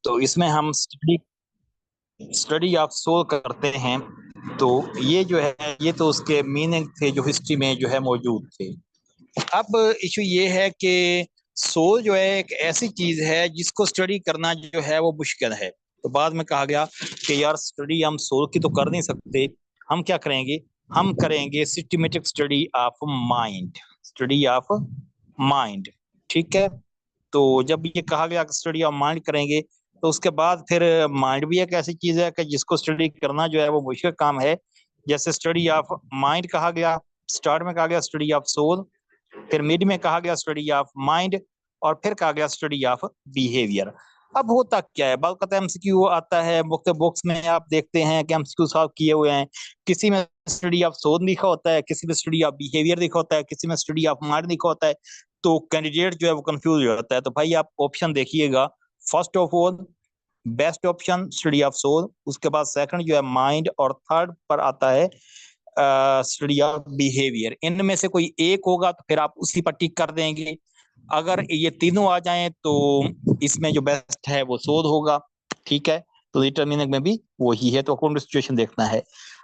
तो इसमें हम स्टडी स्टडी ऑफ सोल करते हैं। तो ये जो है ये तो उसके मीनिंग थे जो हिस्ट्री में जो है मौजूद थे। अब इशू ये है कि सोल जो है एक ऐसी चीज है जिसको स्टडी करना जो है वो मुश्किल है। तो बाद में कहा गया कि यार स्टडी हम सोल की तो कर नहीं सकते, हम क्या करेंगे, हम करेंगे systematic study of mind, study of mind. ठीक है। तो जब ये कहा गया कि स्टडी ऑफ माइंड करेंगे, तो उसके बाद फिर माइंड भी एक ऐसी चीज है कि जिसको स्टडी करना जो है वो मुश्किल काम है। जैसे स्टडी ऑफ माइंड कहा गया, स्टार्ट में कहा गया स्टडी ऑफ सोल, फिर मिड में कहा गया स्टडी ऑफ माइंड, और फिर कहा गया स्टडी ऑफ बिहेवियर। अब होता क्या है, बात एमसीक्यू आता है, मुख्तलिफ बुक्स में आप देखते हैं कि एमसीक्यू सॉल्व किए हुए हैं, किसी में स्टडी ऑफ सोल लिखा होता है, किसी में स्टडी ऑफ बिहेवियर लिखा होता है, किसी में स्टडी ऑफ माइंड लिखा होता है। तो कैंडिडेट जो है वो कंफ्यूज हो जाता है। तो भाई आप ऑप्शन देखिएगा, first of all best option study of soul, उसके बाद सेकंड जो है माइंड, और थर्ड पर आता है स्टडी ऑफ बिहेवियर। इनमें से कोई एक होगा तो फिर आप उसी पर टिक कर देंगे। अगर ये तीनों आ जाएं तो इसमें जो बेस्ट है वो सोल होगा। ठीक है। तो डिटरमिनेंट में भी वही है, तो अकॉर्डिंग टू सिचुएशन देखना है।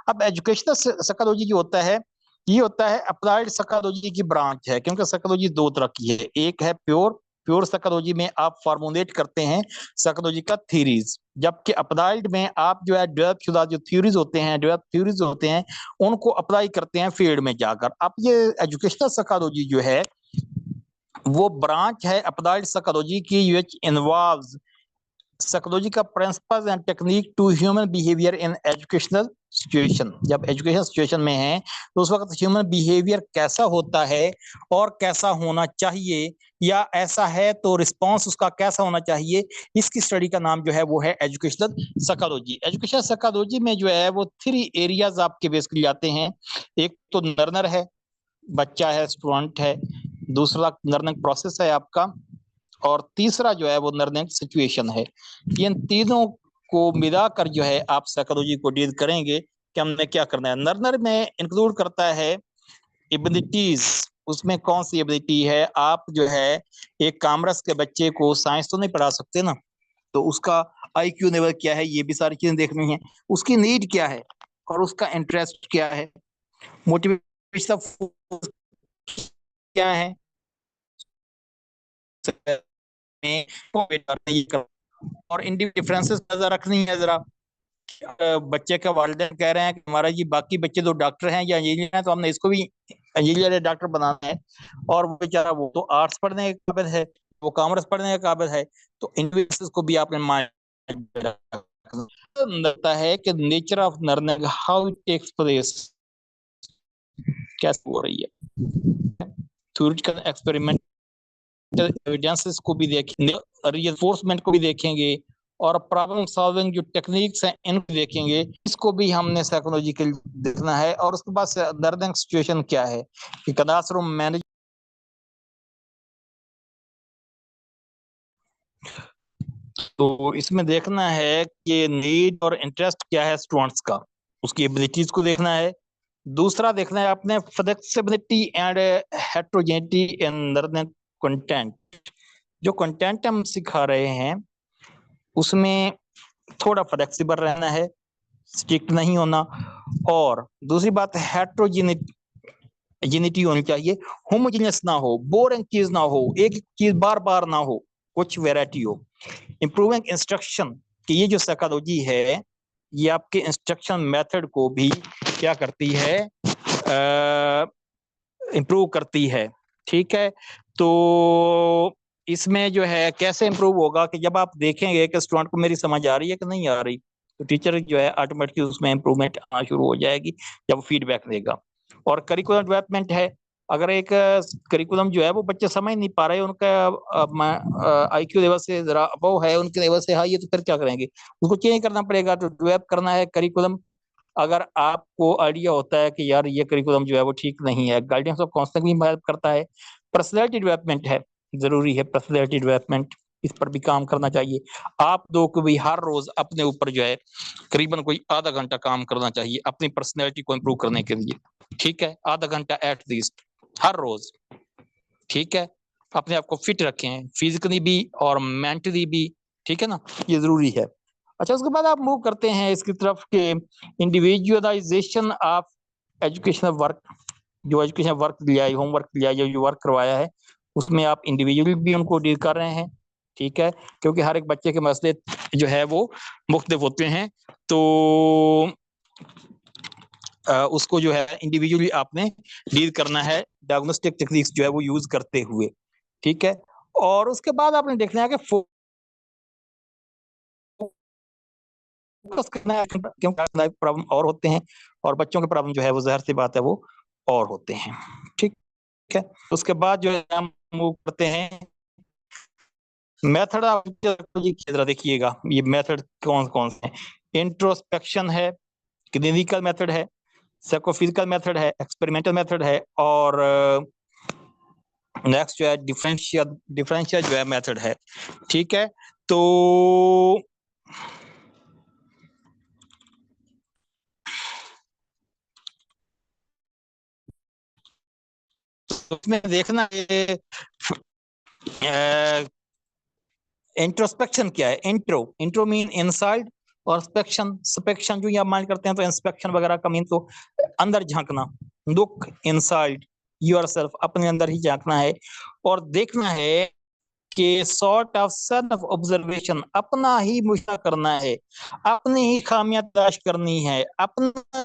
अब एजुकेशनल साइकोलॉजी जो होता है, ये होता है अप्लाइड साइकोलॉजी की ब्रांच है, क्योंकि साइकोलॉजी दो तरह की है। एक है प्योर, प्योर साइकोलॉजी में आप फॉर्मुलेट करते हैं साइकोलॉजी का थ्योरीज, जबकि अप्लाइड में आप जो है डेवलप शुदा जो थ्योरीज होते हैं, डेवलप थ्योरीज होते हैं, उनको अप्लाई करते हैं फील्ड में जाकर। अब ये एजुकेशनल साइकोलॉजी जो है वो ब्रांच है अप्लाइड साइकोलॉजी की, विच इन्वॉल्व्स साइकोलॉजी का principles and technique to human behaviour in educational situation. जब एजुकेशन सिचुएशन में है तो उस वक्त ह्यूमन बिहेवियर कैसा होता है और कैसा होना चाहिए, या ऐसा है तो रिस्पांस उसका कैसा होना चाहिए, इसकी स्टडी का नाम जो है वो है एजुकेशनल साइकोलॉजी। एजुकेशनल साइकोलॉजी में जो है वो 3 एरियाज आपके बेसिकली आते हैं। एक तो लर्नर है, बच्चा है, स्टूडेंट है। दूसरा लर्निंग प्रोसेस है आपका, और तीसरा जो है वो लर्निंग सिचुएशन है। इन तीनों को मिलाकर जो है आप साइकोलॉजी को डील करेंगे कि हमने क्या करना है। लर्नर में इंक्लूड करता है एबिलिटीज, उसमें कौन सी एबिलिटी है, आप जो है एक कॉमर्स के बच्चे को साइंस तो नहीं पढ़ा सकते ना, तो उसका आईक्यू लेवल क्या है, ये भी सारी चीजें देखनी है। उसकी नीड क्या है और उसका इंटरेस्ट क्या है, मोटिवेशन क्या है, और इंडिविजुअल डिफरेंसेस नजर रखनी है जरा। बच्चे के वालिदैन कह रहे हैं कि हमारा जी बाकी बच्चे तो डॉक्टर हैं या इंजीनियर हैं, तो हमने इसको भी इंजीनियर या डॉक्टर बनाना है, और वो बेचारा वो तो आर्ट्स पढ़ने के काबिल है, वो कॉमर्स पढ़ने के काबिल है। तो इंडिविजुअल्स को भी आपने माइंड लगता है कि nature of learning how it takes place कैसे हो रही है, थ्योरेटिकल एक्सपेरिमेंट एविडेंसेस को भी देखेंगे, रिइंफोर्समेंट को भी देखेंगे, और प्रॉब्लम सॉल्विंग जो टेक्निक्स हैं इनको देखेंगे। इसको भी हमने साइकोलॉजिकल देखना है। और उसके बाद लर्निंग सिचुएशन क्या है कि क्लासरूम मैनेज, तो इसमें देखना है कि नीड और इंटरेस्ट क्या है स्टूडेंट्स का, उसकी एबिलिटीज को देखना है। दूसरा देखना है आपने flexibility and heterogeneity in learning content, जो कंटेंट हम सिखा रहे हैं उसमें थोड़ा फ्लेक्सिबल रहना है, स्ट्रिक्ट नहीं होना। और दूसरी बात हेट्रोजेनिटी होनी चाहिए, होमोजेनियस ना हो, बोरिंग चीज ना हो, एक चीज बार बार ना हो, कुछ वैरायटी हो। इंप्रूविंग इंस्ट्रक्शन, कि ये जो साइकोलॉजी है ये आपके इंस्ट्रक्शन मेथड को भी क्या करती है, इंप्रूव करती है। ठीक है। तो इसमें जो है कैसे इंप्रूव होगा कि जब आप देखेंगे कि स्टूडेंट को मेरी समझ आ रही है कि नहीं आ रही, तो टीचर जो है ऑटोमेटिकली उसमें इंप्रूवमेंट आना शुरू हो जाएगी जब फीडबैक देगा। और करिकुलम डेवलपमेंट है, अगर एक करिकुलम जो है वो बच्चे समझ नहीं पा रहे, उनका आईक्यू लेवल से जरा अबव है, उनके लेवल से हाई है, तो फिर क्या करेंगे, उसको चेंज करना पड़ेगा। तो डेवलप करना है करिकुलम। अगर आपको आइडिया होता है कि यार ये करिकुलम जो है वो ठीक नहीं है, गाइडेंस ऑफ काउंसलिंग भी हेल्प करता है। पर्सनैलिटी डेवलपमेंट है, जरूरी है पर्सनैलिटी डेवलपमेंट, इस पर भी काम करना चाहिए। आप दो को भी हर रोज अपने ऊपर जो है करीबन कोई आधा घंटा काम करना चाहिए अपनी पर्सनैलिटी को इम्प्रूव करने के लिए। ठीक है, आधा घंटा एटलीस्ट हर रोज। ठीक है, अपने आप को फिट रखें, फिजिकली भी और मेंटली भी, ठीक है ना, ये जरूरी है। अच्छा, उसके बाद आप मूव करते हैं इसकी तरफ के इंडिविजुअलाइजेशन ऑफ एजुकेशनल वर्क। जो एजुकेशन वर्क दिया है, होमवर्क दिया है, जो वर्क करवाया है, उसमें आप इंडिविजुअली भी उनको डील कर रहे हैं। ठीक है, क्योंकि हर एक बच्चे के मसले जो है वो मुख्तलिफ होते हैं, तो उसको जो है इंडिविजुअली आपने डील करना है डायग्नोस्टिक टेक्निक्स जो है वो यूज करते हुए। ठीक है, और उसके बाद आपने देखना है कि फोकस करना है, क्योंकि प्रॉब्लम और होते हैं और बच्चों के प्रॉब्लम जो है वो जहर सी बात है वो और होते हैं। ठीक है, उसके बाद जो है हम मूव करते हैं मेथड आप जरा देखिएगा, ये मेथड कौन कौन से हैं। इंट्रोस्पेक्शन है, क्लिनिकल मेथड है, साइकोफिजिकल मेथड है, एक्सपेरिमेंटल मेथड है, और नेक्स्ट जो है डिफरेंशियल डिफरेंशियल जो है मेथड है। ठीक है, तो उसमें देखना ये इंट्रोस्पेक्शन क्या है। इंट्रो इंट्रो मीन इनसाइड, और स्पेक्शन स्पेक्शन जो आप मान करते हैं तो इंस्पेक्शन वगैरह का मीन तो अंदर झांकना। लुक इनसाइड योरसेल्फ, अपने अंदर ही झांकना है और देखना है कि सॉर्ट ऑफ सेल्फ ऑब्जर्वेशन, अपना ही मुशाहिदा करना है, अपनी ही खामियां तलाश करनी है, अपना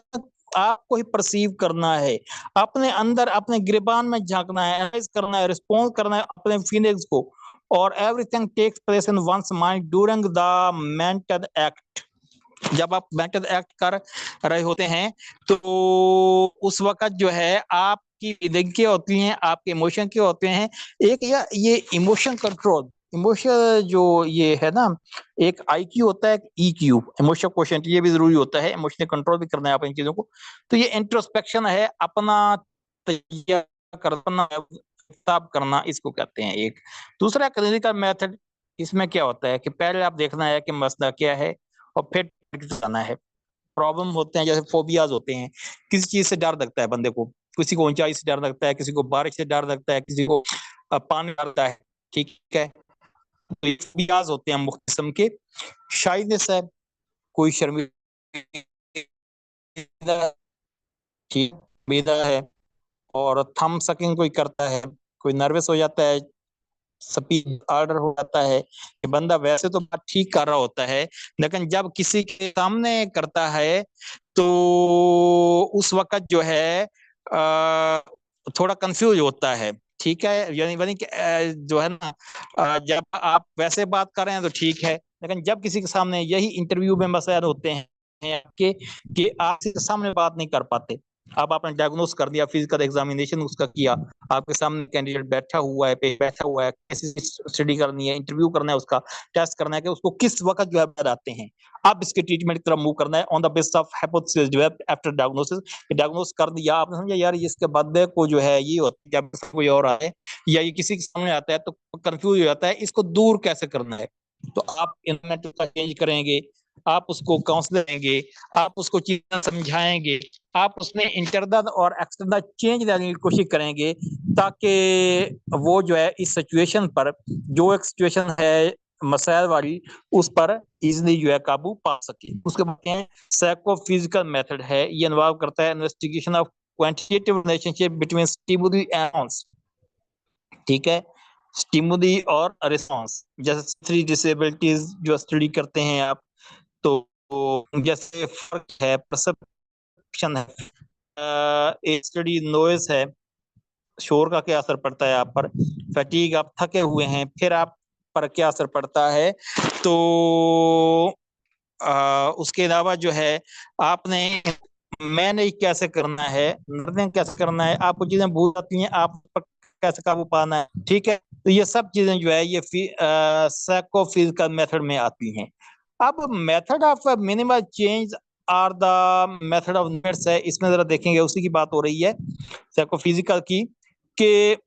आपको ही परसीव करना है, अपने अंदर अपने गिरबान में झांकना है, एनालाइज करना है, रिस्पॉन्स करना है अपने फीलिंग्स को। और everything takes place in one's mind during the mental act. जब आप मेंटल एक्ट कर रहे होते हैं तो उस वक्त जो है आपकी फीलिंग क्या होती हैं, आपके इमोशन क्या होते हैं। एक या ये इमोशन कंट्रोल, इमोशन जो ये है ना, एक आईक्यू होता है, ईक्यू इमोशन क्वेश्चन, ये भी जरूरी होता है, इमोशनल कंट्रोल भी करना है आप इन चीजों को। तो ये इंट्रोस्पेक्शन है, अपना तैयार करना, हिसाब करना, इसको कहते हैं एक। दूसरा क्लिनिकल मेथड, इसमें क्या होता है कि पहले आप देखना है कि मसला क्या है और फिर जाना है। प्रॉब्लम होते हैं जैसे फोबियाज होते हैं, किसी चीज से डर लगता है बंदे को, किसी को ऊंचाई से डर लगता है, किसी को बारिश से डर लगता है, किसी को पानी डर लगता है। ठीक है, तो ये फोबियाज होते हैं मुख्त किस्म के। शाइनेस है, कोई शर्मिंदा, ठीक बेदा है, और थंब सकिंग कोई करता है, कोई नर्वस हो जाता है, स्पीच ऑर्डर हो जाता है कि बंदा वैसे तो बात ठीक कर रहा होता है लेकिन जब किसी के सामने करता है तो उस वक्त जो है थोड़ा कंफ्यूज होता है। ठीक है, यानी यानी कि जो है ना, जब आप वैसे बात कर रहे हैं तो ठीक है, लेकिन जब किसी के सामने यही इंटरव्यू में मसले होते हैं कि आप किसी के सामने बात नहीं कर पाते। अब आपने डायग्नोस कर दिया, फिजिकल एग्जामिनेशन उसका किया, आपके सामने कैंडिडेट बैठा हुआ है, पे बैठा हुआ है, कैसी स्टडी करनी है, इंटरव्यू करना है, उसका टेस्ट करना है कि उसको किस वक्त जो है बताते हैं। अब इसके ट्रीटमेंट की तरफ मूव करना है on the basis of hypothesis जो है आफ्टर डायग्नोसिस। डायग्नोस कर दिया आपने, समझा यार इसके बाद को जो है ये होता है, जब कोई और आए या ये किसी के सामने आता है तो कंफ्यूज हो जाता है, इसको दूर कैसे करना है। तो आप इन्वायरमेंट का चेंज करेंगे, आप उसको काउंसलर देंगे, आप उसको चीजें समझाएंगे, आप उसमें इंटरनल और एक्सटर्नल चेंज लाने की कोशिश करेंगे ताकि वो जो है इस सिचुएशन पर, जो एक सिचुएशन है मसाइल वाली, उस पर इजिली जो है काबू पा सके। उसके बाद साइकोफिजिकल मेथड है, ये इन्वॉल्व करता है investigation of quantitative relationship between stimuli and response. ठीक है, स्टिमुली और रिस्पॉन्स, जैसे थ्री डिसेबिलिटीज जो स्टडी करते हैं आप, तो जैसे फर्क है, परसेप्शन है, एक स्टडी नॉइज है, शोर का क्या असर पड़ता है आप पर, फटीग, आप थके हुए हैं, फिर आप पर क्या असर पड़ता है। तो उसके अलावा जो है आपने मैंने कैसे करना है, निर्णय कैसे करना है, आपको चीजें भूल जाती हैं, आप पर कैसे काबू पाना है। ठीक है, तो ये सब चीजें जो है ये साइकोफिजिकल मेथड में आती हैं। अब method of minimal change or the method of needs है, इसमें जरा देखेंगे, उसी की बात हो रही है साइकोफिजिकल की, कि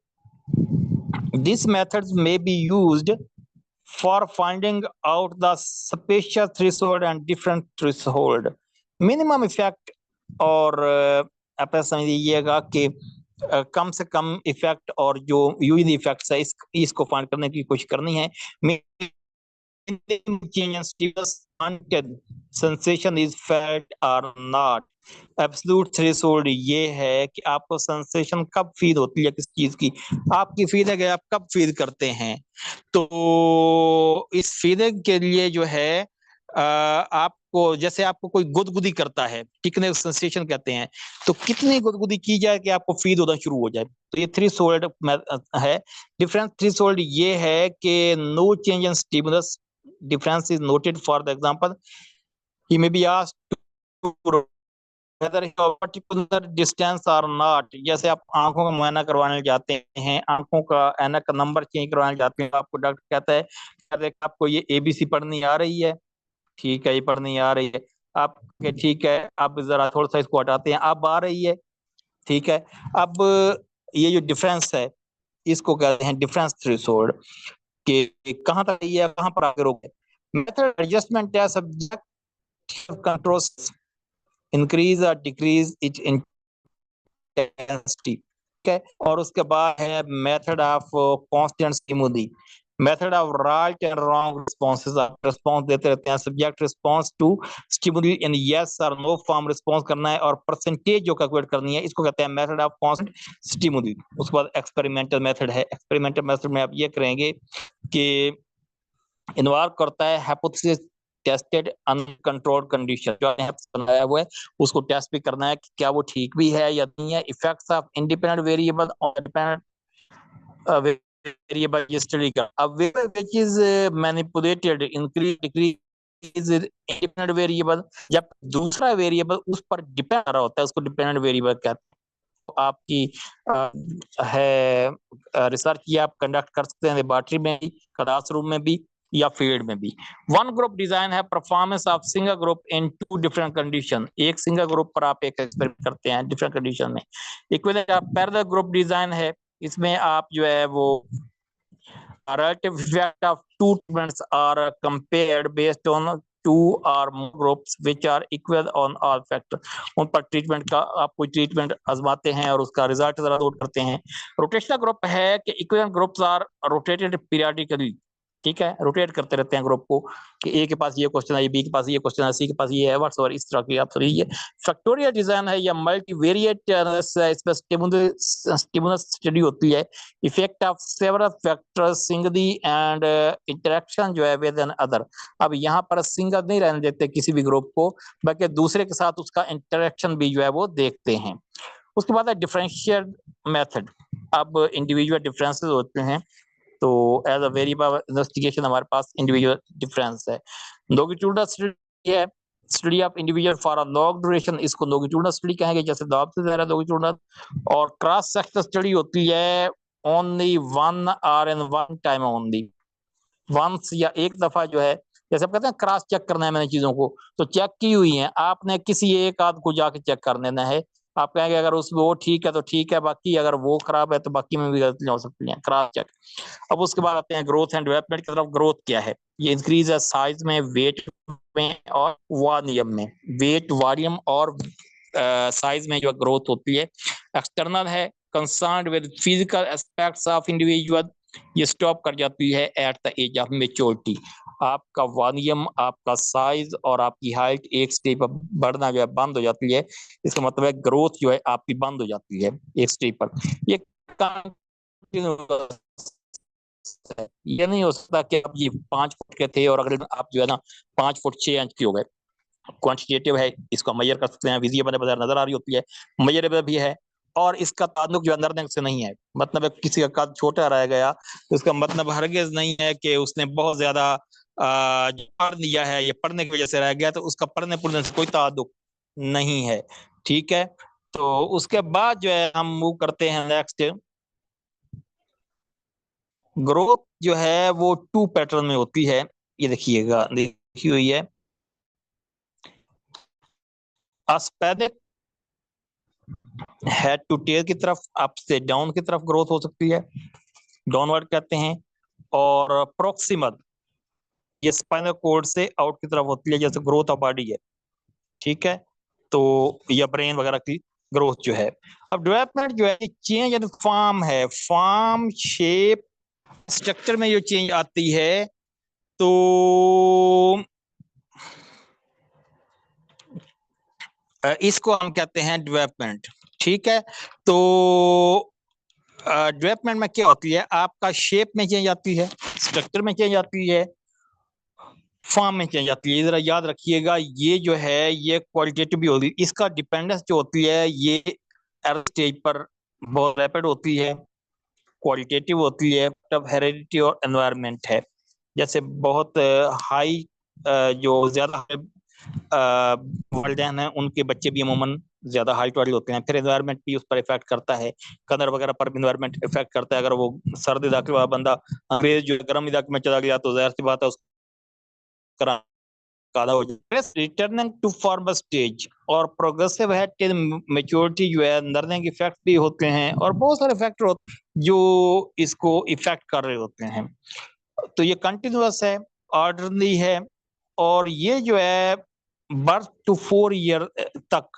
दिस मेथड्स में be used for finding out the spatial threshold and different threshold minimum effect, और आप समझिएगा कि कम से कम इफेक्ट और जो यूज इफेक्ट है इसको फाइंड करने की कोशिश करनी है। change in stimulus until sensation is felt or not. Absolute threshold ये है कि आपको सेंसेशन कब फील होती है किस चीज की, आपकी फीलिंग है आप कब फील करते हैं। तो इस फीलिंग के लिए जो है आपको, जैसे आपको कोई गुदगुदी करता है, कितने सेंसेशन कहते हैं, तो कितनी गुदगुदी की जाए कि आपको फील होना शुरू हो जाए, तो ये थ्रेशोल्ड है। डिफरेंस थ्रेशोल्ड ये है कि no change in stimulus, difference is noted. For the example, he may be asked to whether he have particular distance or not. जैसे आप आंखों का मुआयना करवाने जाते हैं, आंखों का ऐनक का नंबर चेंज करवाने जाते हैं, आपको डॉक्टर कहता है आपको ये एबीसी पढ़नी आ रही है, ठीक है ये पढ़नी आ रही है, आप ठीक है आप जरा थोड़ा सा इसको हटाते हैं, अब आ रही है, ठीक है। अब ये जो डिफरेंस है इसको कहते हैं डिफरेंस थ्रेशोल्ड, कि कहां तक है कहां पर आके रोके। मेथड एडजस्टमेंट या सब्जेक्ट कंट्रोल इंक्रीज और डिक्रीज इट इंटेंसिटी, ठीक है। और उसके बाद है method of constant stimuli, method of right and wrong responses, आप रिस्पॉन्स देते रहते हैं, subject response to stimuli in yes और नो फॉर्म रिस्पॉन्स करना है, और परसेंटेज जो कैलकुलेट करनी है, इसको कहते हैं मेथड ऑफ कांस्टेंट स्टिमुली। उसके बाद एक्सपेरिमेंटल मेथड है, एक्सपेरिमेंटल मेथड में आप ये करेंगे कि इन्वॉल्व करता है हाइपोथेसिस टेस्टेड अनकंट्रोल्ड कंडीशन, जो बनाया हुआ है उसको टेस्ट भी करना है कि क्या वो ठीक भी है या नहीं है। Effects of independent variable on dependent variable study का, अब which is manipulated increase decrease independent variable, जब दूसरा वेरिएबल उस पर डिपेंड कर रहा होता है उसको डिपेंडेंट वेरिएबल कहते हैं। आपकी है रिसर्च ये आप कंडक्ट कर सकते हैं लेबोरेटरी में भी, क्लासरूम में भी, या फील्ड में भी। वन ग्रुप डिजाइन है performance of single group in two different condition, एक सिंगल ग्रुप पर आप एक एक्सपेरिमेंट करते हैं डिफरेंट कंडीशन में। Equivalent of parallel group design है, इसमें आप जो है वो relative effect of two treatments are compared based on two or more groups which are equal on all factors, उन पर ट्रीटमेंट का आप कोई ट्रीटमेंट आजमाते हैं और उसका रिजल्ट जरा नोट करते हैं। रोटेशनल ग्रुप है कि equivalent groups are rotated periodically, ठीक है, रोटेट करते रहते हैं ग्रुप को, कि ए के पास ये क्वेश्चन है, बी के पास ये क्वेश्चन है, सी के पास ये है, व्हाट्सएवर, इस तरह की आप ये फैक्टोरियल डिजाइन है या मल्टीवेरिएट इसमें स्टिमुलस स्टडी होती है, effect of several factors singly and interaction जो है विद एन अदर। अब यहाँ पर सिंगल नहीं रहने देते किसी भी ग्रुप को, बल्कि दूसरे के साथ उसका इंटरेक्शन भी जो है वो देखते हैं। उसके बाद है डिफरेंशियल मेथड, अब इंडिविजुअल डिफरेंसेस होते हैं, तो एज अ वेरिएबल इन्वेस्टिगेशन हमारे पास इंडिविजुअल डिफरेंस है। लॉन्गिट्यूडनल स्टडी है, study of individual for a long duration, इसको लॉन्गिट्यूडनल स्टडी कहेंगे, जैसे दाब से ज़्यादा लॉन्गिट्यूडनल। और क्रॉस सेक्शनल स्टडी होती है only one or in one time only, once या एक दफा जो है, जैसे आप कहते हैं क्रॉस चेक करना है मैंने चीजों को, तो चेक की हुई है, आपने किसी एक आध को जाके चेक कर लेना है। आप कहेंगे अगर उसमें वो ठीक है तो ठीक है, बाकी अगर वो खराब है तो बाकी में भी गलतियां हो सकती हैं, क्रॉस चेक। अब उसके बाद आते हैं ग्रोथ एंड डेवलपमेंट की तरफ। ग्रोथ क्या है, ये इंक्रीज है साइज में, वेट में और वॉल्यूम में, वेट वॉल्यूम और साइज में जो ग्रोथ होती है। एक्सटर्नल है concerned with physical aspects of individual, ये स्टॉप कर जाती है at the age of maturity. आपका वॉल्यूम, आपका साइज और आपकी हाइट एक स्टेप पर बढ़ना जो है बंद हो जाती है, इसका मतलब है ग्रोथ जो है आपकी बंद हो जाती है एक स्टेप पर। ये ये नहीं हो सकता कि आप ये 5 फुट के थे और अगर आप जो है ना 5 फुट 6 इंच के हो गए। क्वांटिटेटिव है, इसको मेजर कर सकते हैं, विजिबल नजर आ रही होती है, मेजरेबल भी है, और इसका ताल्लुक जो अंदर से नहीं है, मतलब किसी का कद छोटा रह गया तो इसका मतलब हरगिज नहीं है कि उसने बहुत ज्यादा पढ़ लिया है, ये पढ़ने की वजह से रह गया, तो उसका पढ़ने पढ़ने से कोई ताल्लुक नहीं है, ठीक है। तो उसके बाद जो है हम मूव करते हैं नेक्स्ट। ग्रोथ जो है वो 2 पैटर्न में होती है, ये देखिएगा देखी हुई है। अस्पेडिक हेड टू टेल की तरफ, अप से डाउन की तरफ ग्रोथ हो सकती है, डाउनवर्ड कहते हैं। और प्रोक्सिमल, ये स्पाइनल कॉर्ड से आउट की तरफ होती है, जैसे ग्रोथ ऑफ बॉडी है, ठीक है, तो या ब्रेन वगैरह की ग्रोथ जो है। अब डेवलपमेंट जो है चेंज इन फॉर्म है, फॉर्म शेप स्ट्रक्चर में जो चेंज आती है, तो इसको हम कहते हैं डेवलपमेंट। ठीक है, तो डेवलपमेंट में क्या होती है, आपका शेप में चेंज आती है, स्ट्रक्चर में चेंज आती है, फॉर्म में चेंज आती है। जरा याद रखिएगा, ये जो है ये क्वालिटेटिव भी होती है, इसका डिपेंडेंस जो होती है ये अर्ली स्टेज पर बहुत रैपिड होती है, क्वालिटेटिव होती है, तब हेरिडिटी और एनवायरनमेंट है। जैसे बहुत हाई जो ज्यादा वालिदैन हैं उनके बच्चे भी अमूमन ज्यादा हाइट वाले होते हैं। फिर एनवायरनमेंट भी उस पर इफेक्ट करता है, कलर वगैरह पर भी एनवायरनमेंट इफेक्ट करता है। अगर वो सर्द इलाके वाला बंदा अंग्रेज जो गर्म इलाके में चला गया तो जाहिर सी बात है उसका काला हो जाए। रिटर्निंग टू फॉर्मर स्टेज और प्रोग्रेसिव है टिल मेच्योरिटी जो है, लर्निंग इफेक्ट भी होते हैं और बहुत सारे फैक्टर होते हैं जो इसको इफेक्ट कर रहे होते हैं। तो ये कंटिन्यूअस है, ऑर्डरली है, और ये जो है बर्थ टू 4 ईयर तक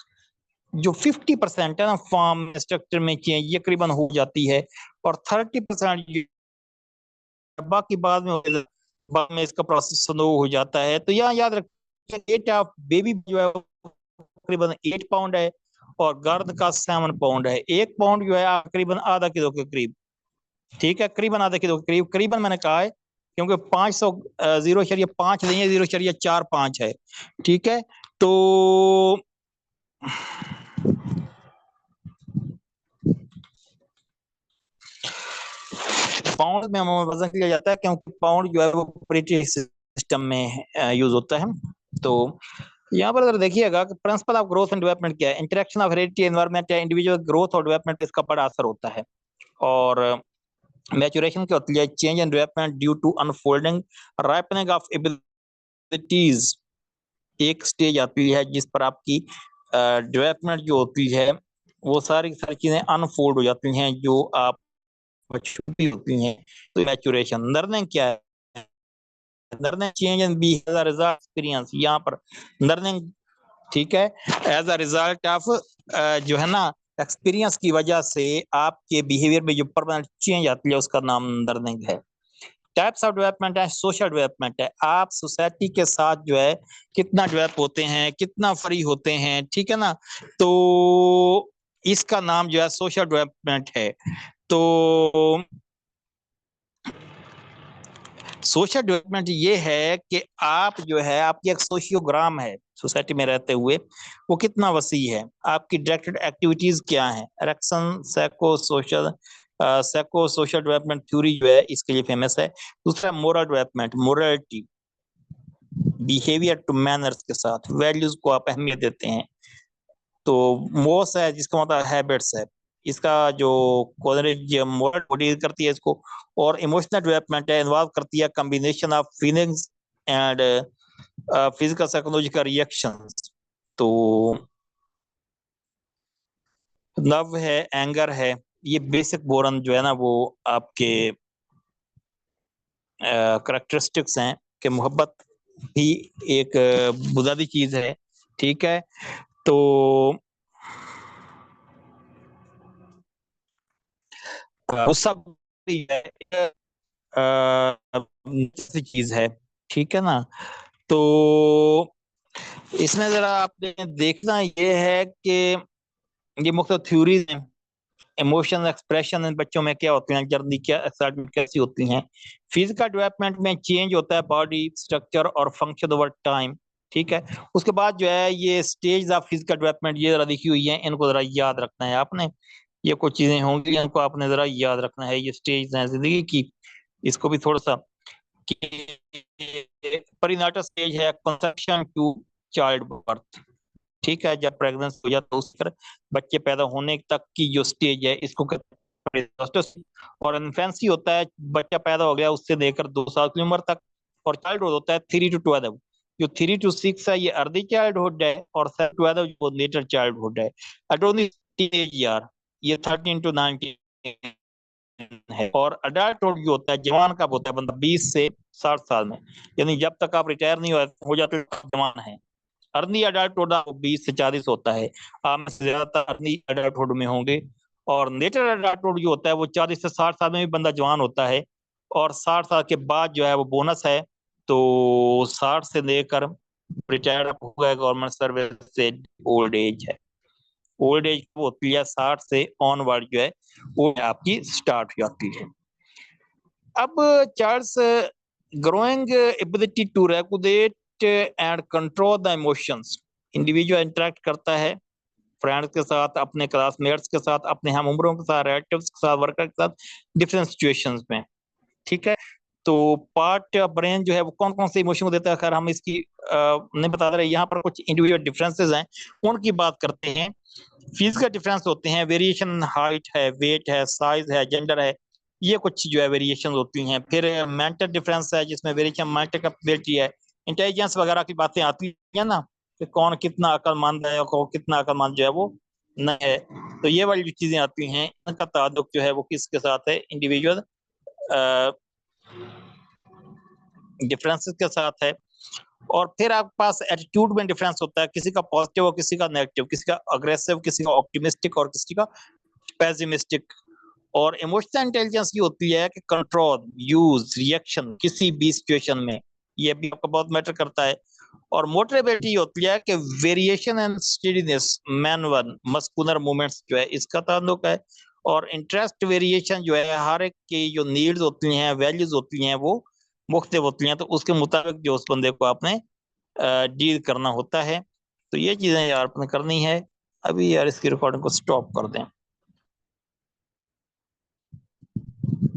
जो 50% है ना फॉर्म स्ट्रक्चर में चेंज ये करीबन हो जाती है, और 30% बाकी बाद में इसका प्रोसेस स्लो हो जाता है। तो यहाँ याद रखिए वेट ऑफ बेबी जो है तकरीबन 8 पाउंड है और गर्द का 7 पाउंड है। 1 पाउंड जो है तकरीबन आधा किलो के करीब। ठीक है, करीबन आधा किलो के करीब, करीबन मैंने कहा है क्योंकि 500 0.5 नहीं है, 0.45 है। ठीक है, तो पाउंड में वजन किया जाता है क्योंकि पाउंड जो है वो ब्रिटिश सिस्टम में यूज होता है। तो यहाँ पर अगर देखिएगा कि principle of growth and development क्या है, इंटरेक्शन ऑफ हेरिडिटी एनवायरनमेंट या इंडिविजुअल ग्रोथ और डेवलपमेंट इसका बड़ा असर होता है। और मैच्योरेशन क्या होती है, change and development due to unfolding ripening of abilities. एक स्टेज आती है जिस पर आपकी डेवलपमेंट जो होती है वो सारी सारी चीजें अनफोल्ड हो जाती हैं जो आप छुपी होती हैं। तो मैच्योरेशन लर्निंग क्या है, learning change in behaviour as experience. यहाँ पर लर्निंग ठीक है एज अ रिजल्ट ऑफ जो है ना एक्सपीरियंस की वजह से आपके बिहेवियर में जो परमानेंट चेंज आती है उसका नाम लर्निंग है। टाइप्स ऑफ डेवलपमेंट है, सोशल डेवलपमेंट है, आप सोसाइटी के साथ जो है कितना डेवलप होते हैं, कितना फ्री होते हैं, ठीक है ना, तो इसका नाम जो है सोशल डेवलपमेंट है। तो सोशल डेवलपमेंट ये है कि आप जो है आपकी एक सोशियोग्राम है सोसाइटी में रहते हुए वो कितना वसी है, आपकी डायरेक्टेड एक्टिविटीज क्या है। Erikson psycho social development theory जो है इसके लिए फेमस है। दूसरा moral development, morality, behaviour to manners के साथ वैल्यूज को आप अहमियत देते हैं। तो मोस है जिसका मतलब हैबिट्स है, इसका जो मोरल बॉडी करती है इसको। और इमोशनल डेवलपमेंट है, इन्वॉल्व करती है combination of feelings and physical psychological reactions. तो लव है, एंगर है, ये बेसिक बोरन जो है ना वो आपके करेक्टरिस्टिक्स हैं कि मोहब्बत भी एक बुनियादी चीज है। ठीक है, तो वो सब चीज है। ठीक है ना, तो इसमें जरा आपने देखना ये है कि ये मुख्तलिफ थ्योरीज हैं। इमोशन एक्सप्रेशन इन बच्चों में क्या होते हैं, जर्नी क्या एक्साइटमेंट कैसी होती हैं। फिजिकल डेवलपमेंट में चेंज होता है बॉडी स्ट्रक्चर और फंक्शन ओवर टाइम। ठीक है, उसके बाद जो है ये स्टेज ऑफ फिजिकल डेवलपमेंट ये जरा लिखी हुई है, इनको जरा याद रखना है आपने। ये कुछ चीजें होंगी इनको आपने जरा याद रखना है, ये स्टेज है जिंदगी की, इसको भी थोड़ा सा। परिनाटा स्टेज है कंसेप्शन टू चाइल्ड बर्थ। ठीक है, जब प्रेगनेंस हो जाता है उस पर बच्चे पैदा होने तक की जो स्टेज है इसको और इन्फेंसी होता है बच्चा पैदा हो गया उससे लेकर 2 साल की उम्र तक। और चाइल्डहुड होता है 3 to 12। जो 3 to 6 है ये अर्ली चाइल्डहुड है, और 7 to 12 वो लेटर चाइल्डहुड है। टीनेज यार ये 13 to 19 है। और अडल्टहुड जो होता है जवान कब होता है बंदा 20 से 60 साल में, यानी जब तक आप रिटायर नहीं हो जाते जवान है। अर्ली अडल्टहुड 20 से 40 होता है, आप में से ज्यादातर अर्ली अडल्टहुड में होंगे। और लेटर अडल्टहुड जो होता है वो 40 से 60 साल में भी बंदा जवान होता है। और 60 साल के बाद जो है वो बोनस है, तो 60 से लेकर रिटायर्ड हो गए गवर्नमेंट सर्विस से, ओल्ड एज है। ओल्ड एज वो होती है 60 से ऑनवर्ड जो है वो आपकी स्टार्ट हो जाती है। अब Charles growing ability to regulate and control the emotions, individual interact करता है फ्रेंड्स के साथ, अपने क्लासमेट्स के साथ, अपने हम उम्रों के साथ, रिलेटिव्स के साथ, वर्कर के साथ, डिफरेंट सिचुएशंस में। ठीक है, तो पार्ट ब्रेन जो है वो कौन कौन से इमोशन को देता है, अगर हम इसकी नहीं बता रहे, यहाँ पर कुछ इंडिविजुअल डिफरेंसेस हैं उनकी बात करते हैं। फिजिकल डिफरेंस होते हैं, वेरिएशन हाइट है, वेट है, साइज है, जेंडर है, ये कुछ जो है वेरिएशन होती हैं। फिर मेंटल डिफरेंस है जिसमें वेरिएशन मेंटल कैपेबिलिटी है, इंटेलिजेंस वगैरह की बातें आती है ना, कि कौन कितना अक्लमंद है और कौन कितना अक्लमंद जो है वो नहीं है। तो ये वाली जो चीजें आती हैं इनका ताल्लुक जो है वो किसके साथ है, इंडिविजुअल डिफरेंसेस के साथ है। और फिर आपके पास एटीट्यूड में डिफरेंस होता है, किसी का पॉजिटिव और किसी का नेगेटिव, किसी का अग्रेसिव, किसी का ऑप्टिमिस्टिक और किसी का पेसिमिस्टिक। और इमोशनल इंटेलिजेंस की होती है कि कंट्रोल, यूज, रिएक्शन किसी भी सिचुएशन में, ये भी आपका बहुत मैटर करता है। और मोटर एबिलिटी होती है कि variation and steadiness, manoeuvre muscular movements जो है इसका ताल्लुक है। और इंटरेस्ट वेरिएशन जो है, हर एक की जो नीड्स होती हैं, वैल्यूज होती हैं, वो मुख्तलिफ होती हैं, तो उसके मुताबिक जो उस बंदे को आपने डील करना होता है। तो ये चीजें यार आपने करनी है। अभी यार इसकी रिकॉर्डिंग को स्टॉप कर दें।